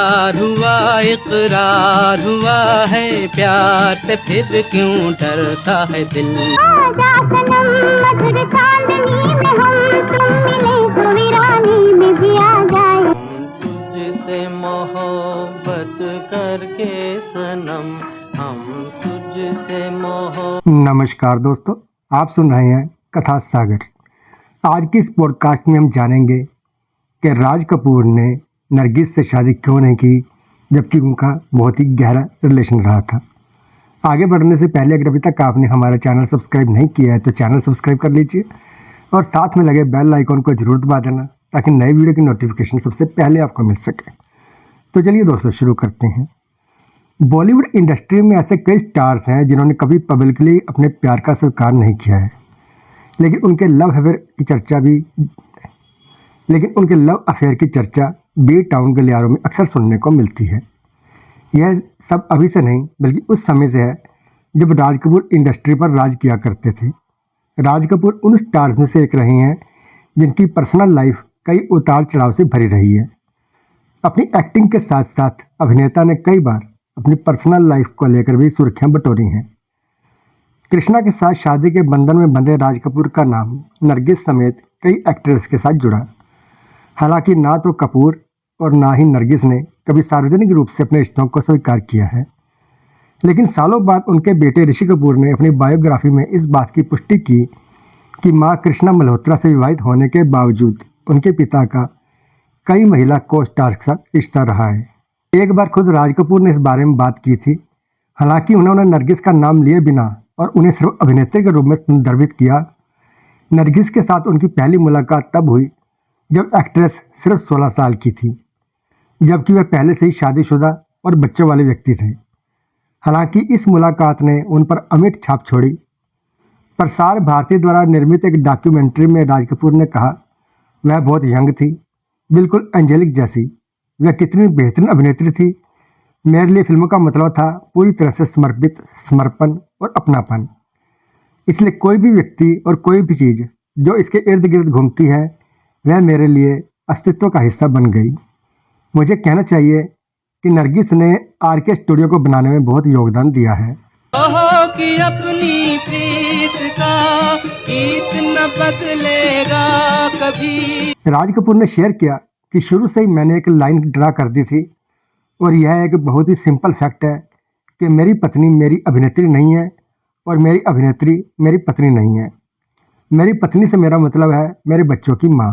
प्यार हुआ इकरार हुआ है, प्यार से फिर क्यों डरता है दिल। आजा सनम मधुर चांदनी में हम तुम मिले तो वीरानी में भी आ जाए। तुझसे मोहब्बत करके सनम, हम तुझसे मोहब्बत। नमस्कार दोस्तों, आप सुन रहे हैं कथा सागर। आज की इस पॉडकास्ट में हम जानेंगे कि राज कपूर ने नरगिस से शादी क्यों नहीं की, जबकि उनका बहुत ही गहरा रिलेशन रहा था। आगे बढ़ने से पहले अगर अभी तक आपने हमारा चैनल सब्सक्राइब नहीं किया है तो चैनल सब्सक्राइब कर लीजिए और साथ में लगे बेल आइकॉन को जरूर दबा देना ताकि नई वीडियो की नोटिफिकेशन सबसे पहले आपको मिल सके। तो चलिए दोस्तों, शुरू करते हैं। बॉलीवुड इंडस्ट्री में ऐसे कई स्टार्स हैं जिन्होंने कभी पब्लिकली अपने प्यार का स्वीकार नहीं किया है, लेकिन उनके लव अफेयर की चर्चा बी टाउन गलियारों में अक्सर सुनने को मिलती है। यह सब अभी से नहीं बल्कि उस समय से है जब राज कपूर इंडस्ट्री पर राज किया करते थे। राज कपूर उन स्टार्स में से एक रहे हैं जिनकी पर्सनल लाइफ कई उतार चढ़ाव से भरी रही है। अपनी एक्टिंग के साथ साथ अभिनेता ने कई बार अपनी पर्सनल लाइफ को लेकर भी सुर्खियां बटोरी हैं। कृष्णा के साथ शादी के बंधन में बंधे राज कपूर का नाम नरगिस समेत कई एक्ट्रेस के साथ जुड़ा। हालांकि ना तो कपूर और ना ही नरगिस ने कभी सार्वजनिक रूप से अपने रिश्तों को स्वीकार किया है, लेकिन सालों बाद उनके बेटे ऋषि कपूर ने अपनी बायोग्राफी में इस बात की पुष्टि की कि मां कृष्णा मल्होत्रा से विवाहित होने के बावजूद उनके पिता का कई महिला को स्टार के साथ रिश्ता रहा है। एक बार खुद राज कपूर ने इस बारे में बात की थी। हालांकि उन्होंने नरगिस का नाम लिए बिना और उन्हें सिर्फ अभिनेत्री के रूप में संदर्भित किया। नरगिस के साथ उनकी पहली मुलाकात तब हुई जब एक्ट्रेस सिर्फ 16 साल की थी, जबकि वह पहले से ही शादीशुदा और बच्चों वाले व्यक्ति थे। हालांकि इस मुलाकात ने उन पर अमिट छाप छोड़ी। प्रसार भारती द्वारा निर्मित एक डॉक्यूमेंट्री में राज कपूर ने कहा, वह बहुत यंग थी, बिल्कुल एंजेलिक जैसी। वह कितनी बेहतरीन अभिनेत्री थी। मेरे लिए फिल्मों का मतलब था पूरी तरह से समर्पित, समर्पण और अपनापन। इसलिए कोई भी व्यक्ति और कोई भी चीज़ जो इसके इर्द गिर्द घूमती है वह मेरे लिए अस्तित्व का हिस्सा बन गई। मुझे कहना चाहिए कि नरगिस ने आरके स्टूडियो को बनाने में बहुत योगदान दिया है। कहो कि अपनी प्रीत का गीत न बदलेगा कभी। राज कपूर ने शेयर किया कि शुरू से ही मैंने एक लाइन ड्रा कर दी थी और यह एक बहुत ही सिंपल फैक्ट है कि मेरी पत्नी मेरी अभिनेत्री नहीं है और मेरी अभिनेत्री मेरी पत्नी नहीं है। मेरी पत्नी से मेरा मतलब है मेरे बच्चों की माँ।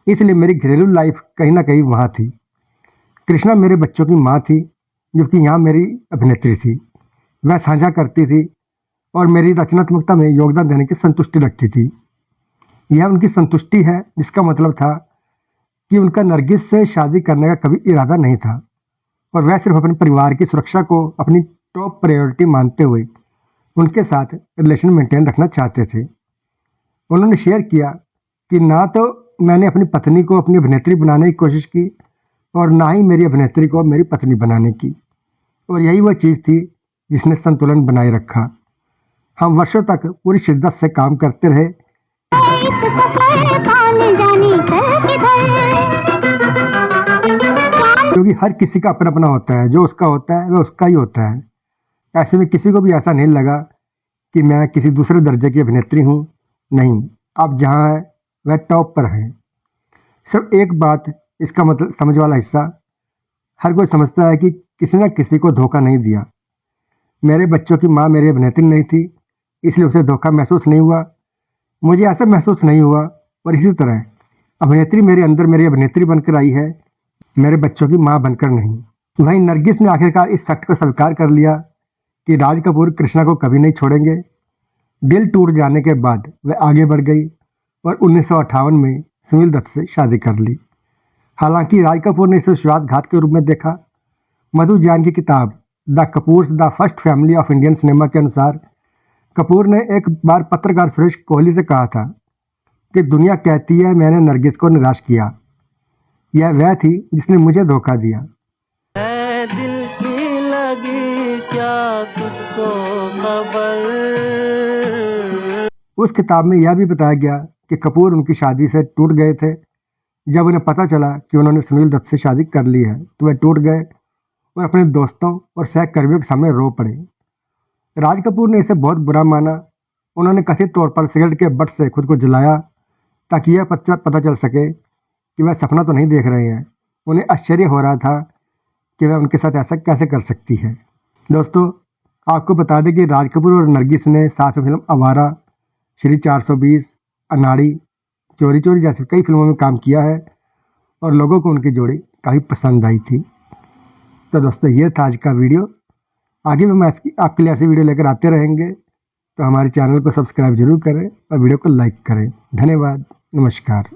इसलिए मेरी घरेलू लाइफ कहीं ना कहीं वहाँ थी। कृष्णा मेरे बच्चों की माँ थी, जबकि यहाँ मेरी अभिनेत्री थी। वह साझा करती थी और मेरी रचनात्मकता में योगदान देने की संतुष्टि रखती थी। यह उनकी संतुष्टि है, जिसका मतलब था कि उनका नरगिस से शादी करने का कभी इरादा नहीं था और वह सिर्फ अपने परिवार की सुरक्षा को अपनी टॉप प्रायोरिटी मानते हुए उनके साथ रिलेशन मेंटेन रखना चाहते थे। उन्होंने शेयर किया कि ना तो मैंने अपनी पत्नी को अपनी अभिनेत्री बनाने की कोशिश की और ना ही मेरी अभिनेत्री को मेरी पत्नी बनाने की, और यही वह चीज़ थी जिसने संतुलन बनाए रखा। हम वर्षों तक पूरी शिद्दत से काम करते रहे, क्योंकि हर किसी का अपना अपना होता है। जो उसका होता है वह उसका ही होता है। ऐसे में किसी को भी ऐसा नहीं लगा कि मैं किसी दूसरे दर्जे की अभिनेत्री हूँ। नहीं, आप जहाँ हैं वह टॉप पर हैं। सिर्फ एक बात, इसका मतलब समझ वाला हिस्सा, हर कोई समझता है कि किसी न किसी को धोखा नहीं दिया। मेरे बच्चों की माँ मेरी अभिनेत्री नहीं थी, इसलिए उसे धोखा महसूस नहीं हुआ। मुझे ऐसा महसूस नहीं हुआ। और इसी तरह अभिनेत्री मेरे अंदर मेरी अभिनेत्री बनकर आई है, मेरे बच्चों की माँ बनकर नहीं। वहीं नरगिस ने आखिरकार इस फैक्ट को स्वीकार कर लिया कि राज कपूर कृष्णा को कभी नहीं छोड़ेंगे। दिल टूट जाने के बाद वह आगे बढ़ गई और 1958 में सुनील दत्त से शादी कर ली। हालांकि राज कपूर ने इसे विश्वासघात के रूप में देखा। मधु जैन की किताब the Kapoors the first family of Indian cinema के अनुसार कपूर ने एक बार पत्रकार सुरेश कोहली से कहा था कि दुनिया कहती है मैंने नरगिस को निराश किया, यह वह थी जिसने मुझे धोखा दिया। दिल की लगी क्या तुझको खबर। उस किताब में यह भी बताया गया कि कपूर उनकी शादी से टूट गए थे जब उन्हें पता चला कि उन्होंने सुनील दत्त से शादी कर ली है तो वह टूट गए और अपने दोस्तों और सहकर्मियों के सामने रो पड़े। राज कपूर ने इसे बहुत बुरा माना। उन्होंने कथित तौर पर सिगरेट के बट से खुद को जलाया ताकि यह पता चल सके कि वह सपना तो नहीं देख रहे हैं। उन्हें आश्चर्य हो रहा था कि वह उनके साथ ऐसा कैसे कर सकती है। दोस्तों, आपको बता दें कि राज कपूर और नरगिस ने साथ में फिल्म आवारा, श्री 420, अनाड़ी, चोरी चोरी जैसी कई फिल्मों में काम किया है और लोगों को उनकी जोड़ी काफ़ी पसंद आई थी। तो दोस्तों, ये था आज का वीडियो। आगे भी हम आपके लिए ऐसी वीडियो लेकर आते रहेंगे, तो हमारे चैनल को सब्सक्राइब जरूर करें और वीडियो को लाइक करें। धन्यवाद, नमस्कार।